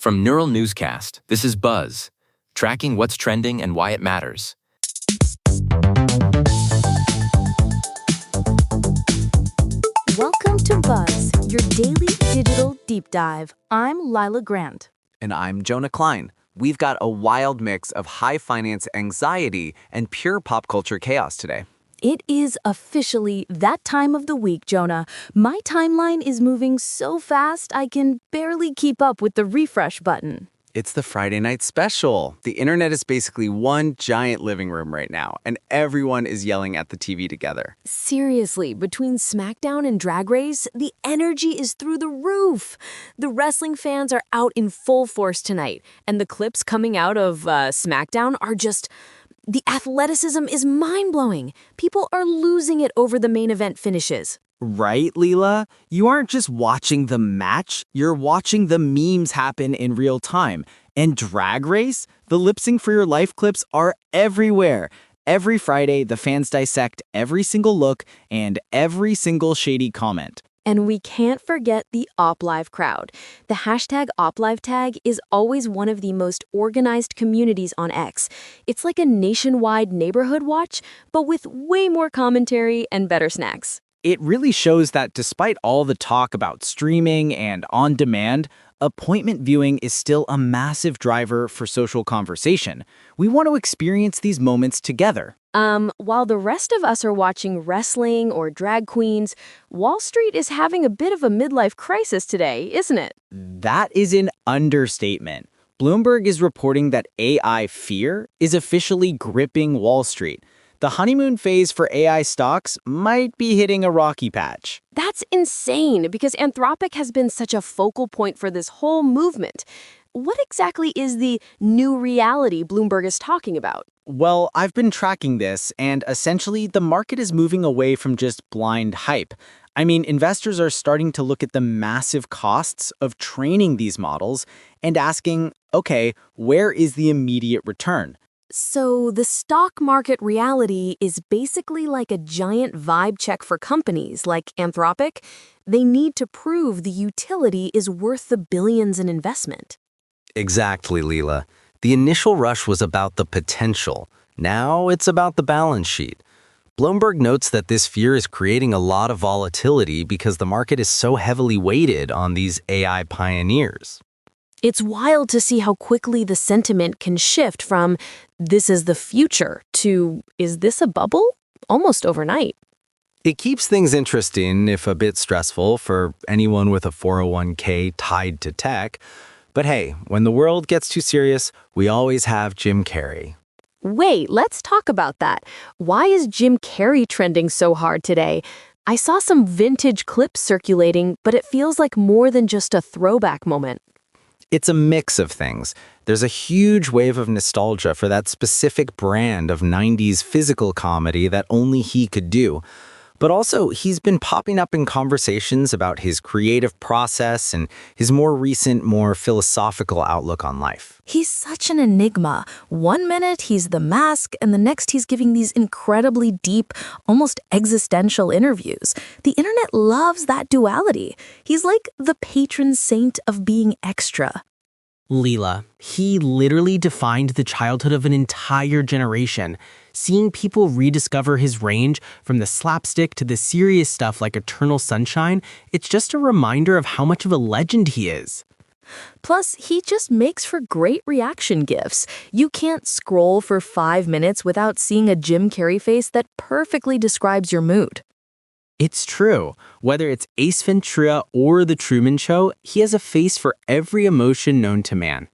From Neural Newscast, this is Buzz, tracking what's trending and why it matters. Welcome to Buzz, your daily digital deep dive. I'm Lila Grant. And I'm Jonah Klein. We've got a wild mix of high finance anxiety and pure pop culture chaos today. It is officially that time of the week, Jonah. My timeline is moving so fast I can barely keep up with the refresh button. It's the Friday night special. The internet is basically one giant living room right now, and everyone is yelling at the TV together. Seriously, between Smackdown and Dragrace, the energy is through the roof. The wrestling fans are out in full force tonight, and the clips coming out of Smackdown are just... The athleticism is mind-blowing. People are losing it over the main event finishes. Right, Leela? You aren't just watching the match, you're watching the memes happen in real time. And Drag Race? The Lip Sync for Your Life clips are everywhere. Every Friday, the fans dissect every single look and every single shady comment. And we can't forget the Oplive crowd. The hashtag Oplive tag is always one of the most organized communities on X. It's like a nationwide neighborhood watch, but with way more commentary and better snacks. It really shows that despite all the talk about streaming and on-demand, appointment viewing is still a massive driver for social conversation. We want to experience these moments together. While the rest of us are watching wrestling or drag queens, Wall Street is having a bit of a midlife crisis today, isn't it? That is an understatement. Bloomberg is reporting that AI fear is officially gripping Wall Street. The honeymoon phase for AI stocks might be hitting a rocky patch. That's insane because Anthropic has been such a focal point for this whole movement. What exactly is the new reality Bloomberg is talking about? Well, I've been tracking this, and essentially the market is moving away from just blind hype. I mean, investors are starting to look at the massive costs of training these models and asking, okay, where is the immediate return? So the stock market reality is basically like a giant vibe check for companies like Anthropic. They need to prove the utility is worth the billions in investment. Exactly, Leela. The initial rush was about the potential. Now it's about the balance sheet. Bloomberg notes that this fear is creating a lot of volatility because the market is so heavily weighted on these AI pioneers. It's wild to see how quickly the sentiment can shift from "this is the future" to "is this a bubble?" almost overnight. It keeps things interesting, if a bit stressful, for anyone with a 401k tied to tech. But hey, when the world gets too serious, we always have Jim Carrey. Wait, let's talk about that. Why is Jim Carrey trending so hard today? I saw some vintage clips circulating, but it feels like more than just a throwback moment. It's a mix of things. There's a huge wave of nostalgia for that specific brand of 90s physical comedy that only he could do. But also, he's been popping up in conversations about his creative process and his more recent, more philosophical outlook on life. He's such an enigma. One minute he's the mask, and the next he's giving these incredibly deep, almost existential interviews. The internet loves that duality. He's like the patron saint of being extra. Leela, he literally defined the childhood of an entire generation. Seeing people rediscover his range, from the slapstick to the serious stuff like Eternal Sunshine, it's just a reminder of how much of a legend he is. Plus, he just makes for great reaction GIFs. You can't scroll for 5 minutes without seeing a Jim Carrey face that perfectly describes your mood. It's true. Whether it's Ace Ventura or The Truman Show, he has a face for every emotion known to man.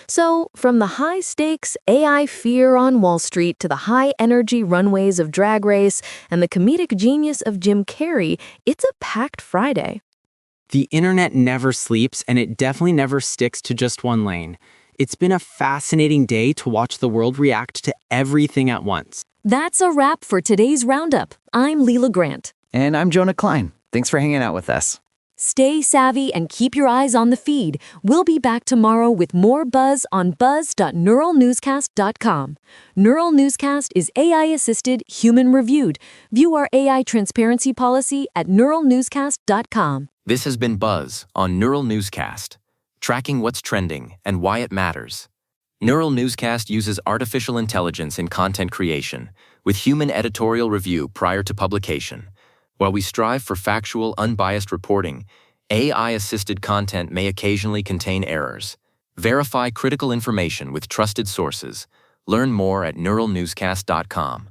So, from the high-stakes AI fear on Wall Street to the high-energy runways of Drag Race and the comedic genius of Jim Carrey, it's a packed Friday. The internet never sleeps, and it definitely never sticks to just one lane. It's been a fascinating day to watch the world react to everything at once. That's a wrap for today's Roundup. I'm Leela Grant. And I'm Jonah Klein. Thanks for hanging out with us. Stay savvy and keep your eyes on the feed. We'll be back tomorrow with more buzz on buzz.neuralnewscast.com. Neural Newscast is AI-assisted, human-reviewed. View our AI transparency policy at neuralnewscast.com. This has been Buzz on Neural Newscast, tracking what's trending and why it matters. Neural Newscast uses artificial intelligence in content creation, with human editorial review prior to publication. While we strive for factual, unbiased reporting, AI-assisted content may occasionally contain errors. Verify critical information with trusted sources. Learn more at neuralnewscast.com.